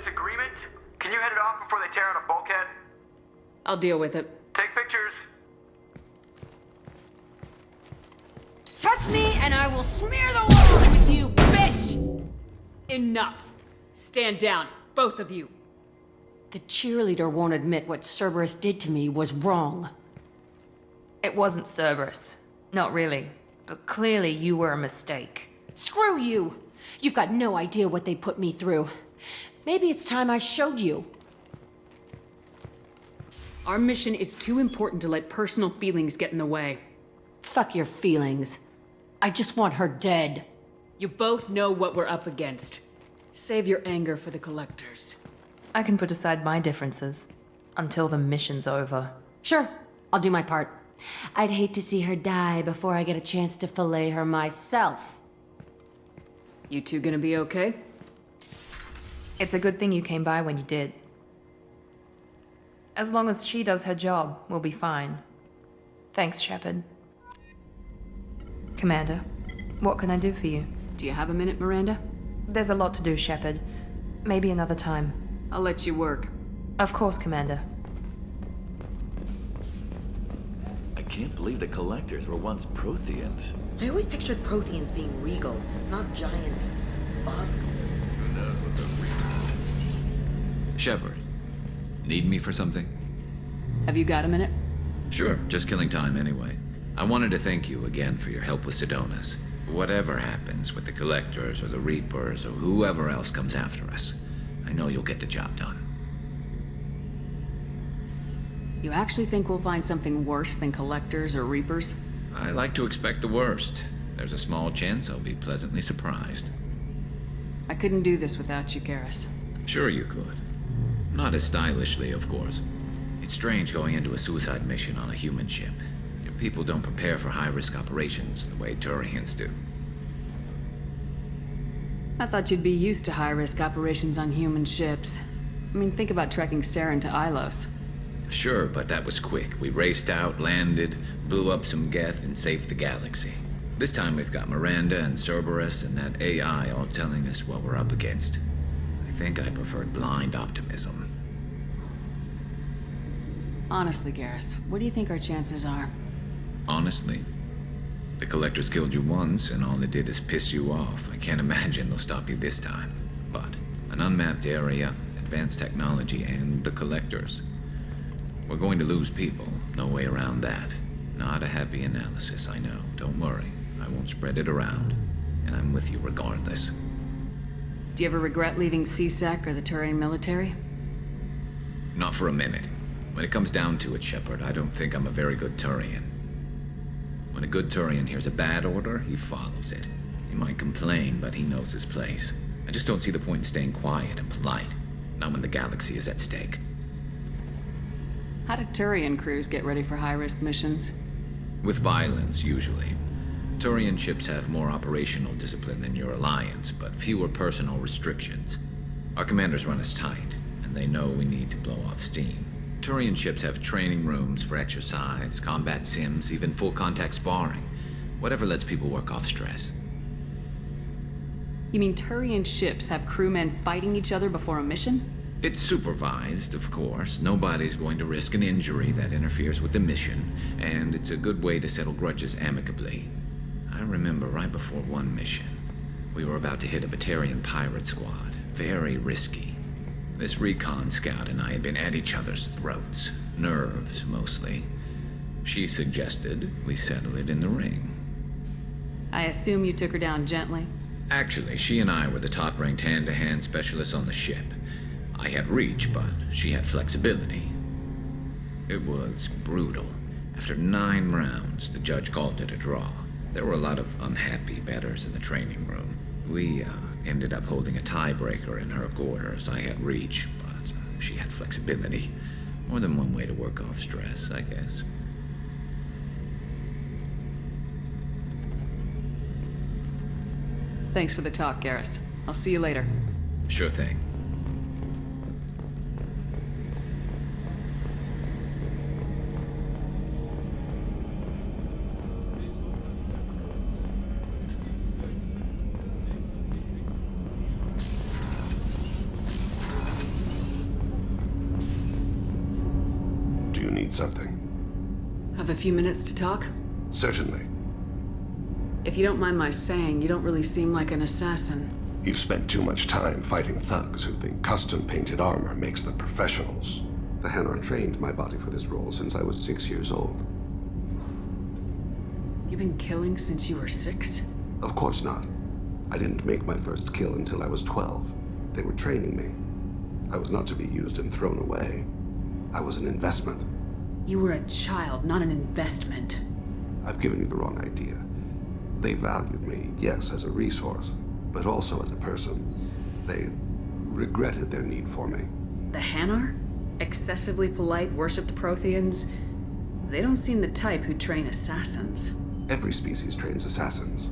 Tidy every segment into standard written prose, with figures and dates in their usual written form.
disagreement? Can you head it off before they tear out a bulkhead? I'll deal with it. Take pictures. Touch me and I will smear the walls with you, bitch! Enough. Stand down, both of you. The cheerleader won't admit what Cerberus did to me was wrong. It wasn't Cerberus. Not really. But clearly you were a mistake. Screw you! You've got no idea what they put me through. Maybe it's time I showed you. Our mission is too important to let personal feelings get in the way. Fuck your feelings. I just want her dead. You both know what we're up against. Save your anger for the collectors. I can put aside my differences. Until the mission's over. Sure, I'll do my part. I'd hate to see her die before I get a chance to fillet her myself. You two gonna be okay? It's a good thing you came by when you did. As long as she does her job, we'll be fine. Thanks, Shepard. Commander, what can I do for you? Do you have a minute, Miranda? There's a lot to do, Shepard. Maybe another time. I'll let you work. Of course, Commander. I can't believe the collectors were once Protheans. I always pictured Protheans being regal, not giant bugs. Shepard, need me for something? Have you got a minute? Sure, just killing time anyway. I wanted to thank you again for your help with Sidonis. Whatever happens with the Collectors or the Reapers or whoever else comes after us, I know you'll get the job done. You actually think we'll find something worse than collectors or reapers? I like to expect the worst. There's a small chance I'll be pleasantly surprised. I couldn't do this without you, Garrus. Sure you could. Not as stylishly, of course. It's strange going into a suicide mission on a human ship. Your people don't prepare for high-risk operations the way Turians do. I thought you'd be used to high-risk operations on human ships. I mean, think about trekking Saren to Ilos. Sure, but that was quick. We raced out, landed, blew up some Geth, and saved the galaxy. This time we've got Miranda and Cerberus and that AI all telling us what we're up against. I think I preferred blind optimism. Honestly, Garrus, what do you think our chances are? Honestly, the Collectors killed you once, and all they did is piss you off. I can't imagine they'll stop you this time. But an unmapped area, advanced technology, and the Collectors. We're going to lose people. No way around that. Not a happy analysis, I know. Don't worry. I won't spread it around. And I'm with you regardless. Do you ever regret leaving CSEC or the Turian military? Not for a minute. When it comes down to it, Shepard, I don't think I'm a very good Turian. When a good Turian hears a bad order, he follows it. He might complain, but he knows his place. I just don't see the point in staying quiet and polite. Not when the galaxy is at stake. How do Turian crews get ready for high-risk missions? With violence, usually. Turian ships have more operational discipline than your alliance, but fewer personal restrictions. Our commanders run us tight, and they know we need to blow off steam. Turian ships have training rooms for exercise, combat sims, even full-contact sparring. Whatever lets people work off stress. You mean Turian ships have crewmen fighting each other before a mission? It's supervised, of course. Nobody's going to risk an injury that interferes with the mission, and it's a good way to settle grudges amicably. I remember right before one mission, we were about to hit a Batarian pirate squad. Very risky. This recon scout and I had been at each other's throats. Nerves, mostly. She suggested we settle it in the ring. I assume you took her down gently? Actually, she and I were the top-ranked hand-to-hand specialists on the ship. I had reach, but she had flexibility. It was brutal. After 9 rounds, the judge called it a draw. There were a lot of unhappy bettors in the training room. We ended up holding a tiebreaker in her quarters. I had reach, but she had flexibility. More than one way to work off stress, I guess. Thanks for the talk, Garrus. I'll see you later. Sure thing. something. Have a few minutes to talk? Certainly. If you don't mind my saying, you don't really seem like an assassin. You've spent too much time fighting thugs who think custom-painted armor makes them professionals. The Hanar trained my body for this role since I was 6 years old. You've been killing since you were 6? Of course not. I didn't make my first kill until I was 12. They were training me. I was not to be used and thrown away. I was an investment. You were a child, not an investment. I've given you the wrong idea. They valued me, yes, as a resource, but also as a person. They regretted their need for me. The Hanar? Excessively polite, worship the Protheans? They don't seem the type who train assassins. Every species trains assassins.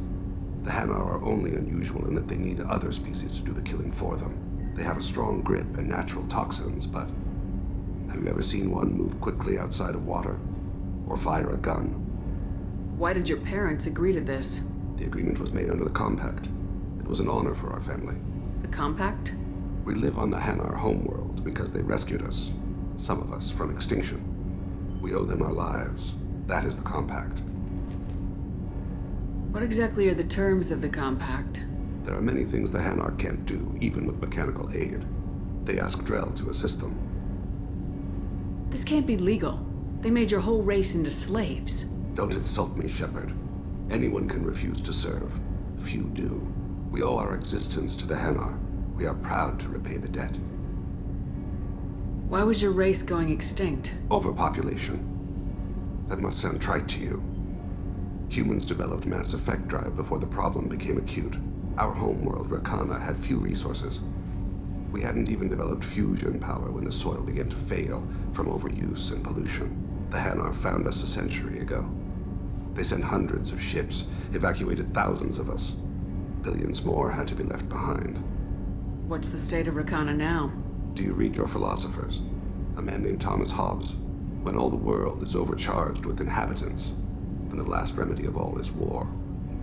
The Hanar are only unusual in that they need other species to do the killing for them. They have a strong grip and natural toxins, but have you ever seen one move quickly outside of water? Or fire a gun? Why did your parents agree to this? The agreement was made under the Compact. It was an honor for our family. The Compact? We live on the Hanar homeworld because they rescued us, some of us, from extinction. We owe them our lives. That is the Compact. What exactly are the terms of the Compact? There are many things the Hanar can't do, even with mechanical aid. They ask Drell to assist them. This can't be legal. They made your whole race into slaves. Don't insult me, Shepard. Anyone can refuse to serve. Few do. We owe our existence to the Hanar. We are proud to repay the debt. Why was your race going extinct? Overpopulation. That must sound trite to you. Humans developed mass effect drive before the problem became acute. Our homeworld, Rakana, had few resources. We hadn't even developed fusion power when the soil began to fail from overuse and pollution. The Hanar found us a century ago. They sent hundreds of ships, evacuated thousands of us. Billions more had to be left behind. What's the state of Rakana now? Do you read your philosophers? A man named Thomas Hobbes. When all the world is overcharged with inhabitants, then the last remedy of all is war,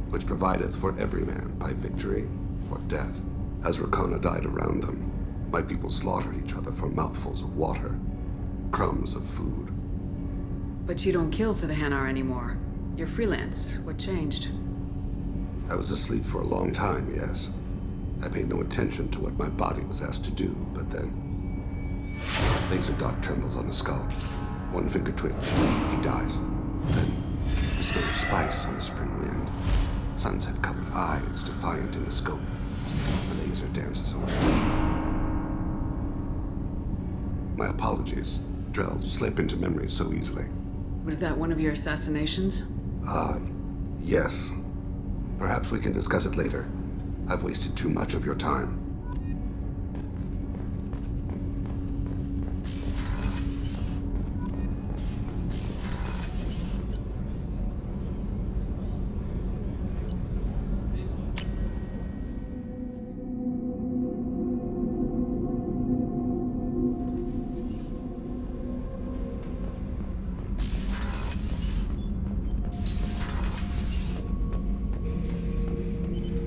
which provideth for every man by victory or death. As Rakana died around them, my people slaughtered each other for mouthfuls of water, crumbs of food. But you don't kill for the Hanar anymore. You're freelance. What changed? I was asleep for a long time, yes. I paid no attention to what my body was asked to do, but then... Laser dot trembles on the skull. One finger twitch. He dies. Then, the smell of spice on the spring wind. Sunset-colored eyes defiant in the scope. The laser dances away. My apologies. Drell slip into memory so easily. Was that one of your assassinations? Yes. Perhaps we can discuss it later. I've wasted too much of your time.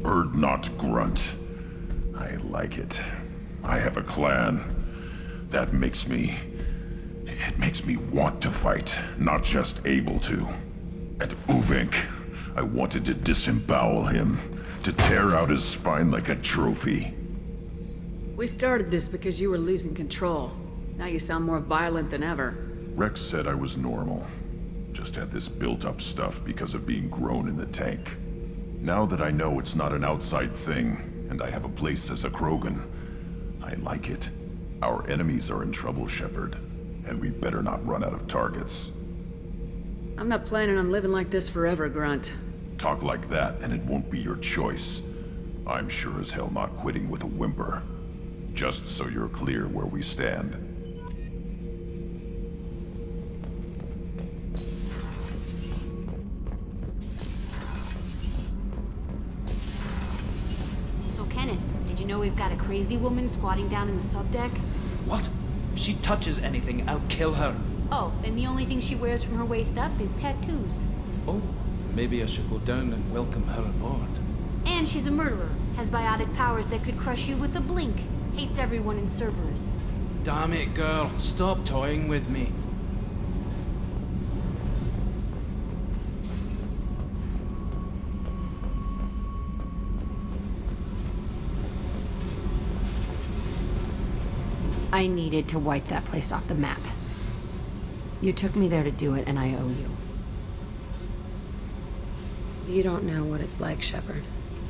Bird not grunt. I like it. I have a clan. That makes me... It makes me want to fight, not just able to. At Uvink, I wanted to disembowel him, to tear out his spine like a trophy. We started this because you were losing control. Now you sound more violent than ever. Rex said I was normal. Just had this built-up stuff because of being grown in the tank. Now that I know it's not an outside thing, and I have a place as a Krogan, I like it. Our enemies are in trouble, Shepard, and we better not run out of targets. I'm not planning on living like this forever, Grunt. Talk like that, and it won't be your choice. I'm sure as hell not quitting with a whimper. Just so you're clear where we stand. So, Kenneth, did you know we've got a crazy woman squatting down in the subdeck? What? If she touches anything, I'll kill her. Oh, and the only thing she wears from her waist up is tattoos. Oh, maybe I should go down and welcome her aboard. And she's a murderer, has biotic powers that could crush you with a blink, hates everyone in Cerberus. Damn it, girl. Stop toying with me. I needed to wipe that place off the map. You took me there to do it, and I owe you. You don't know what it's like, Shepard,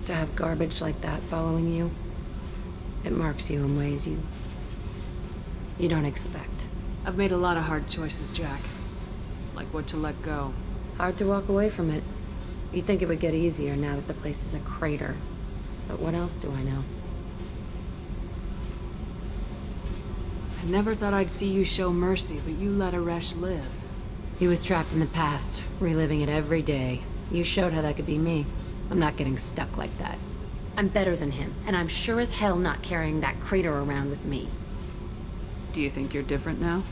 to have garbage like that following you. It marks you in ways you don't expect. I've made a lot of hard choices, Jack. Like what to let go. Hard to walk away from it. You'd think it would get easier now that the place is a crater. But what else do I know? I never thought I'd see you show mercy, but you let Aresh live. He was trapped in the past, reliving it every day. You showed how that could be me. I'm not getting stuck like that. I'm better than him, and I'm sure as hell not carrying that crater around with me. Do you think you're different now?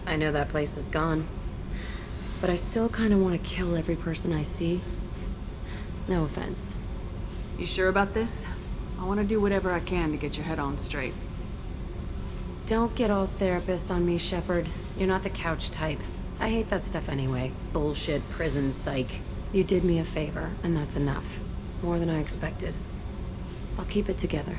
I know that place is gone. But I still kind of want to kill every person I see. No offense. You sure about this? I want to do whatever I can to get your head on straight. Don't get all therapist on me, Shepard. You're not the couch type. I hate that stuff anyway. Bullshit, prison, psych. You did me a favor, and that's enough. More than I expected. I'll keep it together.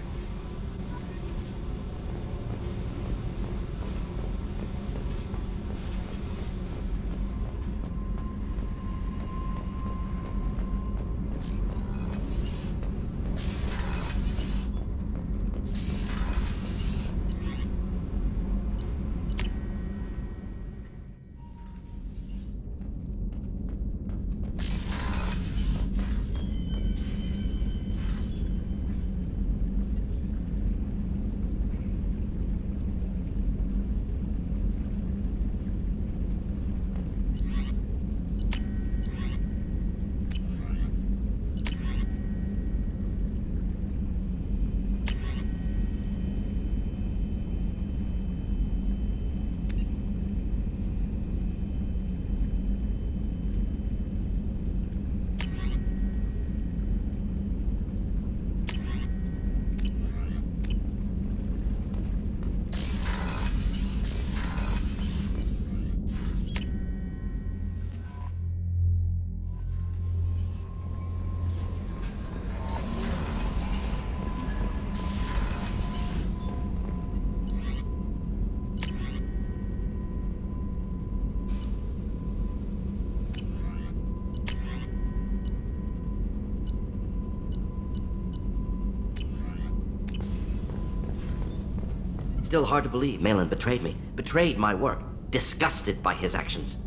Still hard to believe Malin betrayed me. Betrayed my work. Disgusted by his actions.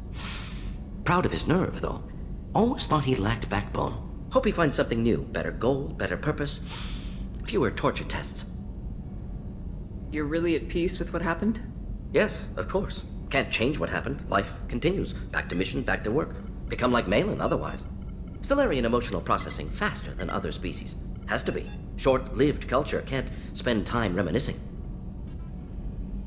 Proud of his nerve, though. Almost thought he lacked backbone. Hope he finds something new. Better goal, better purpose. Fewer torture tests. You're really at peace with what happened? Yes, of course. Can't change what happened. Life continues. Back to mission, back to work. Become like Malin otherwise. Solarian emotional processing faster than other species. Has to be. Short-lived culture can't spend time reminiscing.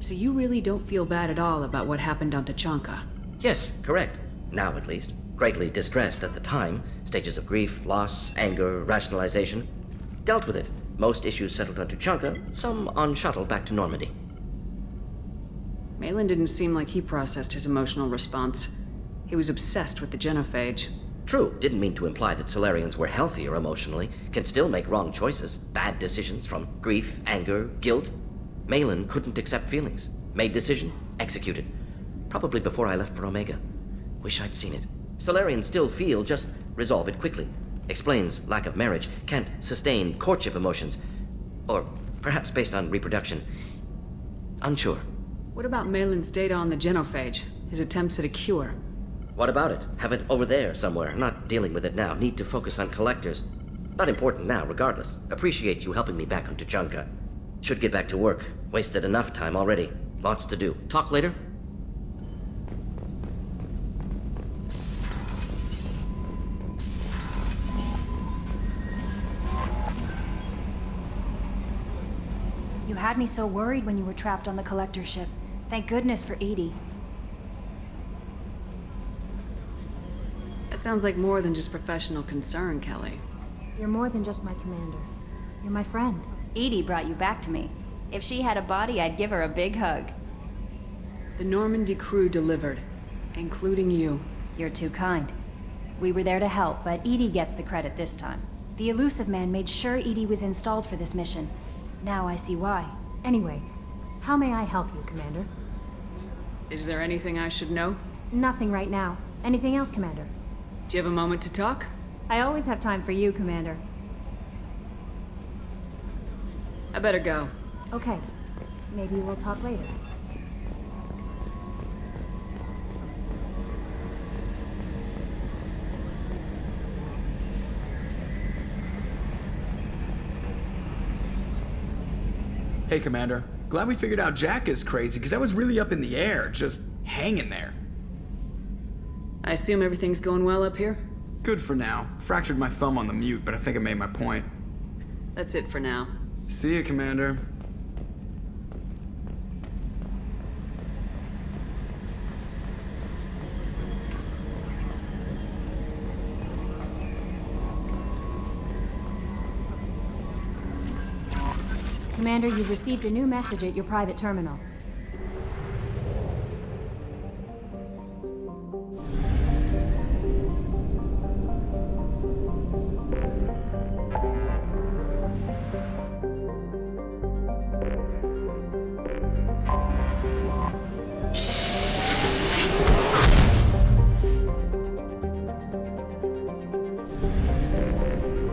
So you really don't feel bad at all about what happened on Tachanka? Yes, correct. Now at least. Greatly distressed at the time. Stages of grief, loss, anger, rationalization. Dealt with it. Most issues settled on Tachanka, some on shuttle back to Normandy. Malin didn't seem like he processed his emotional response. He was obsessed with the genophage. True, didn't mean to imply that Solarians were healthier emotionally, can still make wrong choices, bad decisions from grief, anger, guilt. Malin couldn't accept feelings. Made decision, executed. Probably before I left for Omega. Wish I'd seen it. Solarians still feel, just resolve it quickly. Explains lack of marriage, can't sustain courtship emotions. Or perhaps based on reproduction. Unsure. What about Malin's data on the genophage? His attempts at a cure? What about it? Have it over there somewhere. Not dealing with it now. Need to focus on collectors. Not important now, regardless. Appreciate you helping me back on Tachanka. Should get back to work. Wasted enough time already. Lots to do. Talk later? You had me so worried when you were trapped on the collector ship. Thank goodness for Edie. That sounds like more than just professional concern, Kelly. You're more than just my commander. You're my friend. Edie brought you back to me. If she had a body, I'd give her a big hug. The Normandy crew delivered, including you. You're too kind. We were there to help, but Edie gets the credit this time. The Elusive Man made sure Edie was installed for this mission. Now I see why. Anyway, how may I help you, Commander? Is there anything I should know? Nothing right now. Anything else, Commander? Do you have a moment to talk? I always have time for you, Commander. I better go. Okay. Maybe we'll talk later. Hey, Commander. Glad we figured out Jack is crazy, because that was really up in the air, just hanging there. I assume everything's going well up here? Good for now. Fractured my thumb on the mute, but I think I made my point. That's it for now. See you, Commander. Commander, you've received a new message at your private terminal.